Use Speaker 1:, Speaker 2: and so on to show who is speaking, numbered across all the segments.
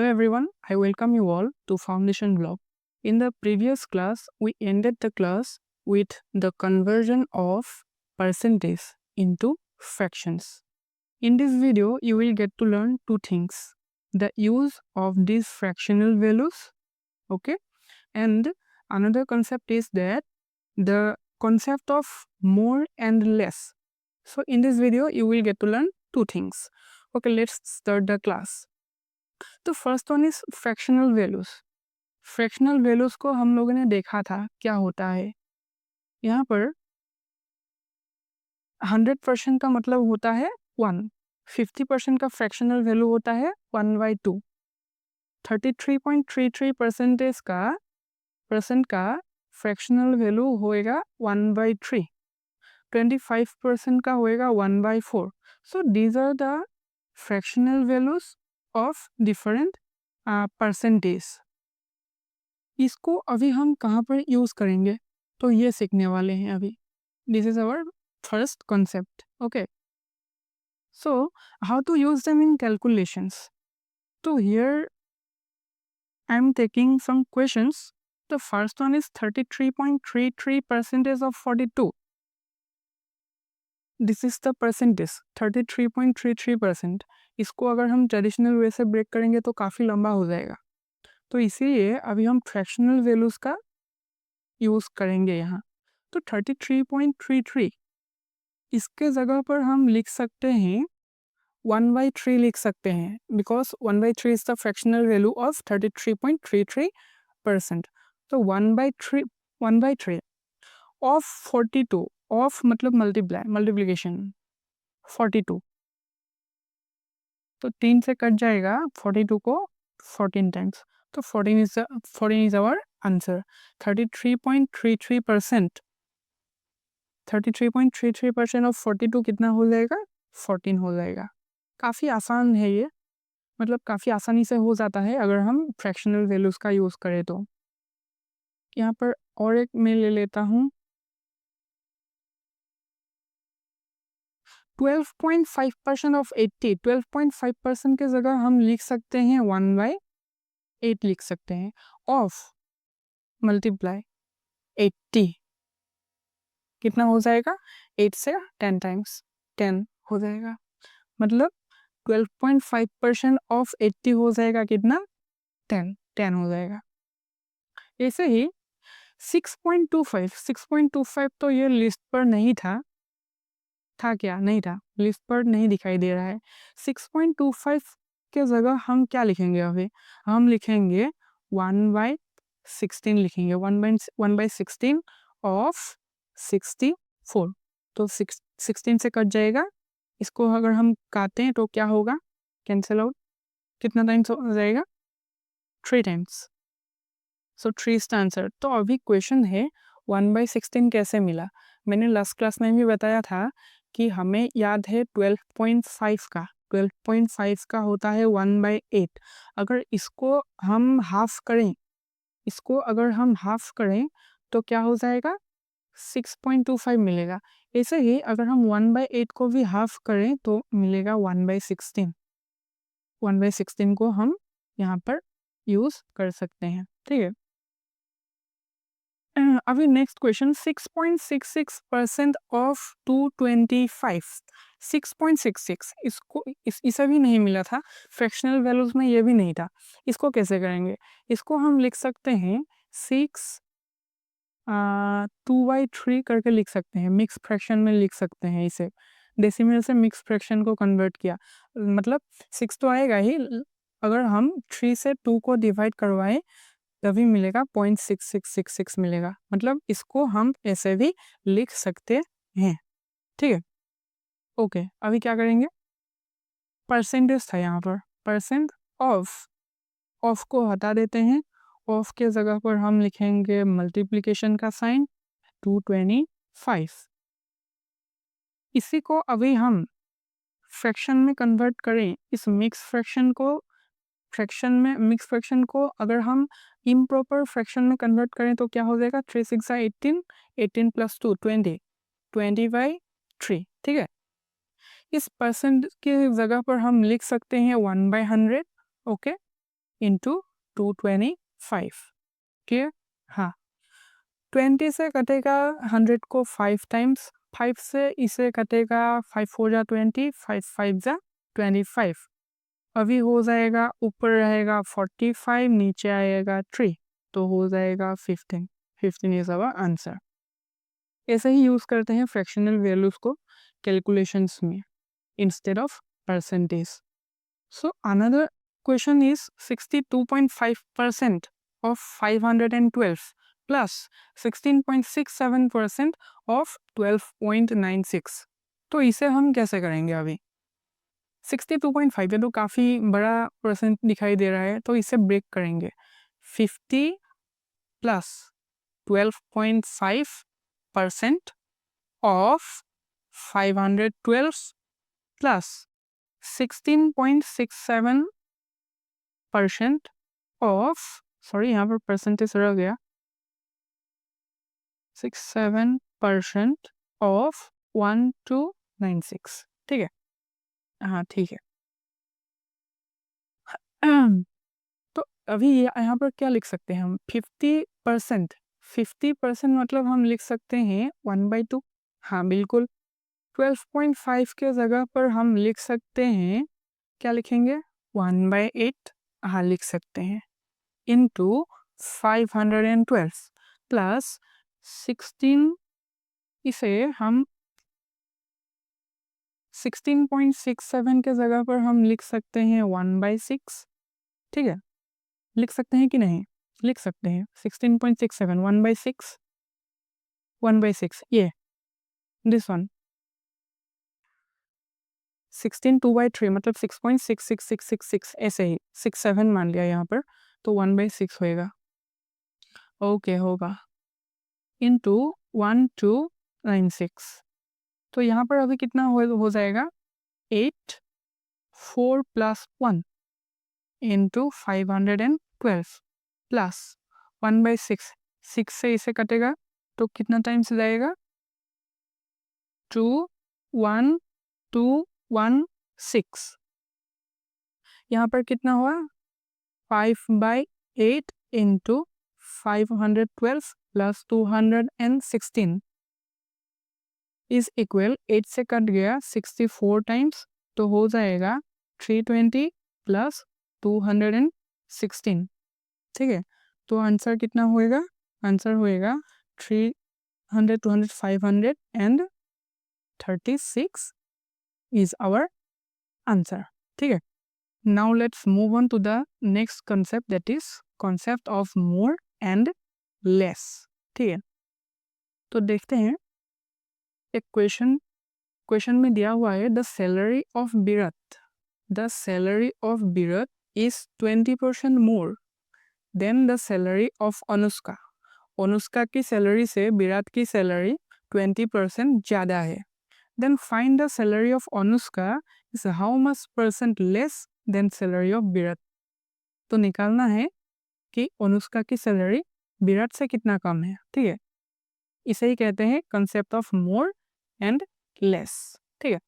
Speaker 1: Hello everyone, I welcome you all to Foundation Blog. In the previous class, we ended the class with the conversion of percentage into fractions. In this video, you will get to learn two things. The use of these fractional values, okay? And another concept is that the concept of more and less. So in this video, you will get to learn two things. Okay, let's start the class. तो first one is fractional values. Fractional values को हम लोगों ने देखा था क्या होता है। यहाँ पर 100% का मतलब होता है 1, 50% का फ्रैक्शनल वैल्यू होता है 1/2, 33.33% का फ्रैक्शनल वैल्यू होएगा 1/3, 25% का होएगा 1/4। So these are the fractional values of different percentage. इसको अभी हम कहाँ पर यूज करेंगे तो ये सीखने वाले हैं अभी। This is our first concept. Okay, so how to use them in calculations. तो here I am taking some questions. The first one is 33.33% of 42। This is the percentage 33.33%। इसको अगर हम ट्रेडिशनल वे से ब्रेक करेंगे तो काफ़ी लंबा हो जाएगा, तो इसीलिए अभी हम फ्रैक्शनल वैल्यूज़ का यूज़ करेंगे यहाँ। तो 33.33 इसके जगह पर हम लिख सकते हैं 1/3 लिख सकते हैं, because 1/3 is the fractional value of 33.33%। तो 1/3 ऑफ 42, ऑफ मतलब मल्टीप्लिकेशन 42, तो 3 से कट जाएगा 42 को 14 टाइम्स, तो 14 इज आवर आंसर। 33.33% ऑफ 42 कितना हो जाएगा? 14 हो जाएगा। काफ़ी आसान है ये, मतलब काफ़ी आसानी से हो जाता है अगर हम फ्रैक्शनल वैल्यूज़ का यूज़ करें तो। यहाँ पर और एक मैं ले लेता हूँ 12.5% ऑफ 80। 12.5% के जगह हम लिख सकते हैं 1/8 लिख सकते हैं, ऑफ मल्टीप्लाई 80 कितना हो जाएगा? 8 से 10 टाइम्स 10 हो जाएगा, मतलब 12.5% ऑफ 80 हो जाएगा कितना? 10 हो जाएगा। ऐसे ही 6.25 तो ये लिस्ट पर नहीं था क्या? नहीं था, लिस्ट पर नहीं दिखाई दे रहा है। 6.25 के जगह हम क्या लिखेंगे अभी? हम लिखेंगे 1/16 लिखेंगे, 1/16 ऑफ 64। तो 16 से कट जाएगा, इसको अगर हम काटते हैं तो क्या होगा? कैंसिल आउट, कितना टाइम्स हो जाएगा? 3 times. So 3 is the answer. तो अभी क्वेश्चन है 1/16 कैसे मिला। मैंने लास्ट क्लास में भी बताया था कि हमें याद है 12.5 का, 12.5 का होता है 1/8। अगर इसको हम हाफ करें, तो क्या हो जाएगा? 6.25 मिलेगा। ऐसे ही अगर हम 1/8 को भी हाफ करें तो मिलेगा 1/16। 1/16 को हम यहाँ पर यूज कर सकते हैं, ठीक है। अभी नेक्स्ट क्वेश्चन 6.66% ऑफ 225। 6.66 इसको इसे भी नहीं मिला था, फ्रैक्शनल वैल्यूज में ये भी नहीं था। इसको कैसे करेंगे? इसको हम लिख सकते हैं 2/3 करके लिख सकते हैं, मिक्स फ्रैक्शन में लिख सकते हैं इसे। डेसिमल से मिक्स फ्रैक्शन को कन्वर्ट किया, मतलब 6 तो आएगा ही, अगर हम 3 से 2 को डिवाइड करवाएं तभी मिलेगा 0.6666 मिलेगा, मतलब इसको हम ऐसे भी लिख सकते हैं, ठीक है। ओके, अभी क्या करेंगे? परसेंटेज था यहाँ पर, परसेंट ऑफ को हटा देते हैं, ऑफ के जगह पर हम लिखेंगे मल्टीप्लिकेशन का साइन 225। इसी को अभी हम फ्रैक्शन में कन्वर्ट करें, इस मिक्स फ्रैक्शन को अगर हम इम्प्रॉपर फ्रैक्शन में कन्वर्ट करें तो क्या हो जाएगा? 3 6 18, 18 + 2 20, 20/3, ठीक है। इस परसेंट के जगह पर हम लिख सकते हैं 1/100, ओके। इंटू 225। क्लियर? हाँ, 20 से कटेगा 100 को 5 टाइम्स, 5 से इसे कटेगा 5 हो जा 20, 5 5 जा 25। अभी हो जाएगा, ऊपर रहेगा 45, नीचे आएगा 3, तो हो जाएगा 15। 15 इज आवर आंसर। ऐसे ही यूज़ करते हैं फ्रैक्शनल वैल्यूज़ को कैलकुलेशंस में instead of percentage. So another question is 62.5% of 512 plus 16.67% of 12.96। तो इसे हम कैसे करेंगे? अभी 62.5 है तो काफ़ी बड़ा परसेंट दिखाई दे रहा है, तो इसे ब्रेक करेंगे। 50 plus 12.5% of 512 plus 16.67% of, sorry यहाँ पर परसेंटेज रह गया, 67% ऑफ 1296। ठीक है, हाँ ठीक है। तो अभी यहाँ पर क्या लिख सकते हैं हम? 50%, 50% मतलब हम लिख सकते हैं 1/2। हाँ बिल्कुल, 12.5 के जगह पर हम लिख सकते हैं, क्या लिखेंगे? 1/8। हाँ लिख सकते हैं, इंटू 512 प्लस 16, इसे हम 16.67 के जगह पर हम लिख सकते हैं 1/6। ठीक है, लिख सकते हैं कि नहीं? लिख सकते हैं 16.67 1/6, 1/6 ये दिस वन। 16 2/3 मतलब 6.66666 ऐसे ही 67 मान लिया यहाँ पर, तो 1/6 होएगा। ओके होगा, इंटू 1296। तो यहाँ पर अभी कितना हो जाएगा? 8 4 प्लस 1 इंटू 512 प्लस 1/6, 6 से इसे कटेगा तो कितना टाइम्स जाएगा? 2 1 2 1 6। यहाँ पर कितना हुआ? 5/8 इंटू 512 प्लस 216 इज इक्वल, 8 से कट गया 64 टाइम्स, तो हो जाएगा 320 प्लस 216। ठीक है, तो आंसर कितना होएगा? आंसर होएगा 300 200 500 एंड 36 इज आवर आंसर। ठीक है, now let's move on to the next concept, that is concept of more and less. ठीक है, तो देखते हैं, एक क्वेश्चन में दिया हुआ है, the salary of Virat, the salary of Virat is 20% more than the salary of Anushka. Anushka की सैलरी से विराट की सैलरी 20% ज़्यादा है। Then find the salary of Anushka is how much percent less than salary of Virat. तो निकालना है कि अनुष्का की सैलरी विराट से कितना कम है। ठीक है, इसे ही कहते हैं concept of more and less. ठीक है,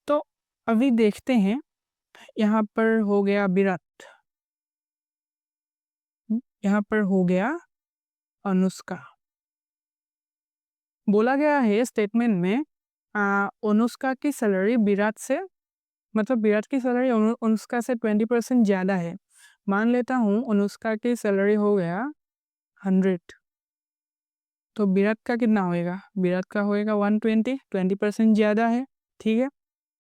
Speaker 1: तो अभी देखते हैं, यहाँ पर हो गया विराट, यहाँ पर हो गया अनुष्का। बोला गया है स्टेटमेंट में अनुष्का की सैलरी विराट से, मतलब विराट की सैलरी अनुष्का से 20% ज़्यादा है। मान लेता हूँ अनुष्का की सैलरी हो गया 100, तो विराट का कितना होएगा? विराट का होएगा 120, 20% ज़्यादा है। ठीक है,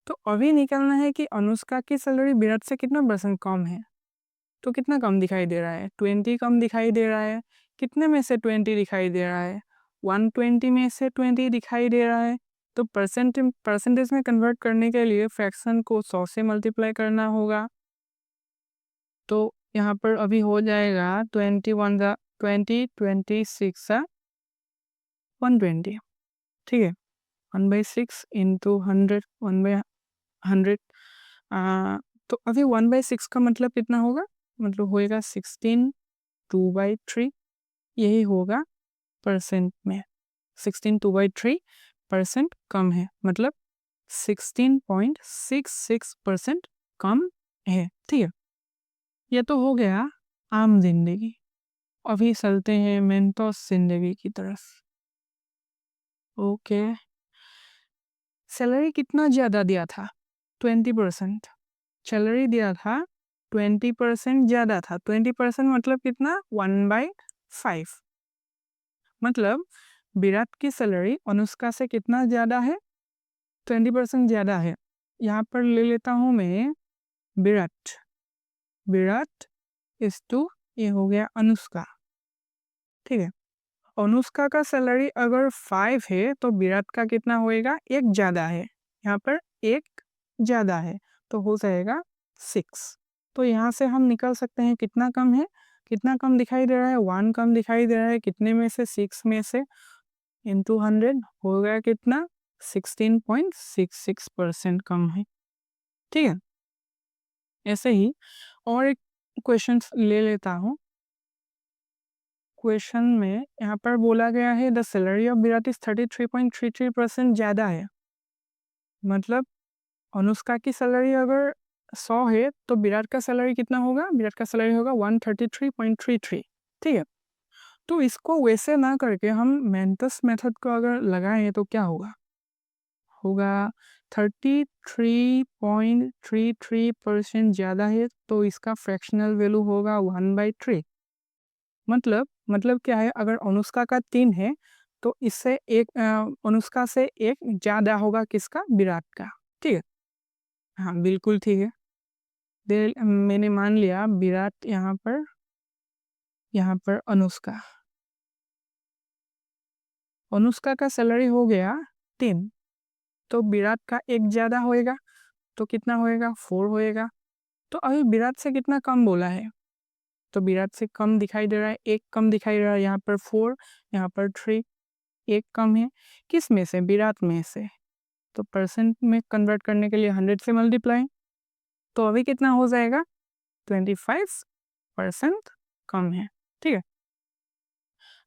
Speaker 1: तो अभी निकालना है कि अनुष्का की सैलरी विराट से कितना परसेंट कम है। तो कितना कम दिखाई दे रहा है? 20 कम दिखाई दे रहा है। कितने में से 20 दिखाई दे रहा है? 120 में से 20 दिखाई दे रहा है। तो परसेंटेज में कन्वर्ट करने के लिए फ्रैक्शन को 100 से मल्टीप्लाई करना होगा। तो यहाँ पर अभी हो जाएगा 20 26 120। ठीक है, 1/6 इंटू 100 1/100। तो अभी 1/6 का मतलब कितना होगा? मतलब होएगा 16 2/3, यही होगा परसेंट में। 16 2/3% कम है, मतलब 16.66% कम है। ठीक है, ये तो हो गया आम जिंदगी। अभी चलते हैं मेंटोस जिंदगी की तरफ। ओके, सैलरी कितना ज़्यादा दिया था? 20%। सैलरी दिया था 20% ज़्यादा था। 20% मतलब कितना? 1/5। मतलब विराट की सैलरी अनुष्का से कितना ज़्यादा है? 20% ज़्यादा है। यहाँ पर ले लेता हूँ मैं विराट। विराट इस टू ये हो गया अनुष्का, ठीक है। अनुष्का का सैलरी अगर 5 है तो विराट का कितना होएगा? एक ज़्यादा है, यहाँ पर एक ज़्यादा है तो हो जाएगा 6। तो यहाँ से हम निकल सकते हैं कितना कम है, कितना कम दिखाई दे रहा है? 1 कम दिखाई दे रहा है। कितने में से? 6 में से। इंटू 100 हो गया कितना? 16.66% कम है, ठीक है। ऐसे ही और एक क्वेश्चन ले लेता हूँ। क्वेश्चन में यहाँ पर बोला गया है the salary of Virat is 33.33% ज़्यादा है। मतलब अनुष्का की सैलरी अगर 100 है तो विराट का सैलरी कितना होगा? विराट का सैलरी होगा 133.33, ठीक है। तो इसको वैसे ना करके हम मेंटस मेथड को अगर लगाएं तो क्या होगा? होगा 33.33% ज़्यादा है तो इसका फ्रैक्शनल वैल्यू होगा 1/3। मतलब क्या है? अगर अनुष्का का 3 है तो इससे एक अनुष्का से एक ज़्यादा होगा किसका? विराट का, ठीक है। हाँ बिल्कुल ठीक है। मैंने मान लिया विराट यहाँ पर अनुष्का। अनुष्का का सैलरी हो गया 3 तो विराट का एक ज़्यादा होएगा तो कितना होएगा? 4 होएगा। तो अभी विराट से कितना कम बोला है? तो विराट से कम दिखाई दे रहा है, एक कम दिखाई दे रहा है। यहाँ पर 4, यहाँ पर 3, एक कम है। किस में से? विराट में से। तो परसेंट में कन्वर्ट करने के लिए 100 से मल्टीप्लाई। तो अभी कितना हो जाएगा? 25% कम है, ठीक है।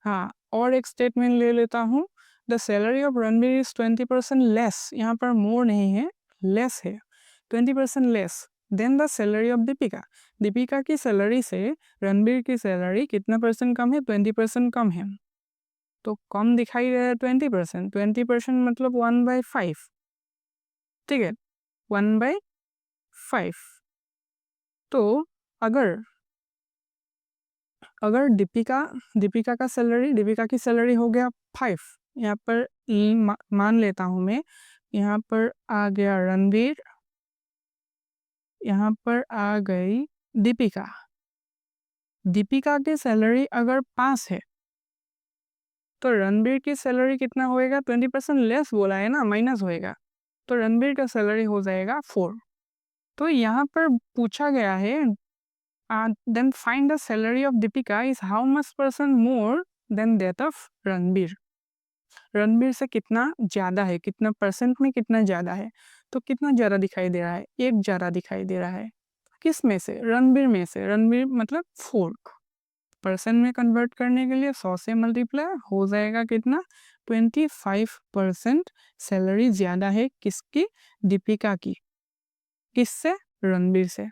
Speaker 1: हाँ, और एक स्टेटमेंट ले लेता हूँ। The salary of Ranbir is 20% less. यहाँ पर मोर नहीं है, लेस है। 20% less than the salary of Deepika. Deepika की सैलरी से रणबीर की सैलरी कितना परसेंट कम है? 20% कम है। तो कम दिखाई दे रहा है 20%। 20% मतलब 1/5, ठीक है। 1/5। तो अगर अगर दीपिका की सैलरी हो गया 5, यहाँ पर मान लेता हूँ मैं, यहाँ पर आ गया रणबीर, यहाँ पर आ गई दीपिका। दीपिका की सैलरी अगर 5 है तो रणबीर की सैलरी कितना होएगा? 20% लेस बोला है ना, माइनस होएगा। तो रणबीर का सैलरी हो जाएगा 4। तो यहाँ पर पूछा गया है then find the salary of Deepika is how much percent more than that of Ranbir. Ranbir से कितना ज़्यादा है, कितना परसेंट में कितना ज़्यादा है? तो कितना ज़्यादा दिखाई दे रहा है? एक ज़्यादा दिखाई दे रहा है। किस में से? रणबीर में से। रणबीर मतलब 4। परसेंट में कन्वर्ट करने के लिए 100 से मल्टीप्लाई हो जाएगा कितना? 25% सैलरी ज़्यादा है किसकी? दीपिका की। किससे? रणबीर से।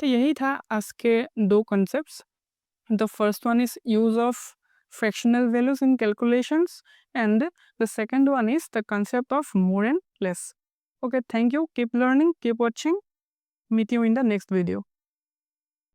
Speaker 1: तो यही था आज के 2 concepts. The first one is use of fractional values in calculations, and the second one is the concept of more and less. Okay, thank you. Keep learning, keep watching. Meet you in the next video.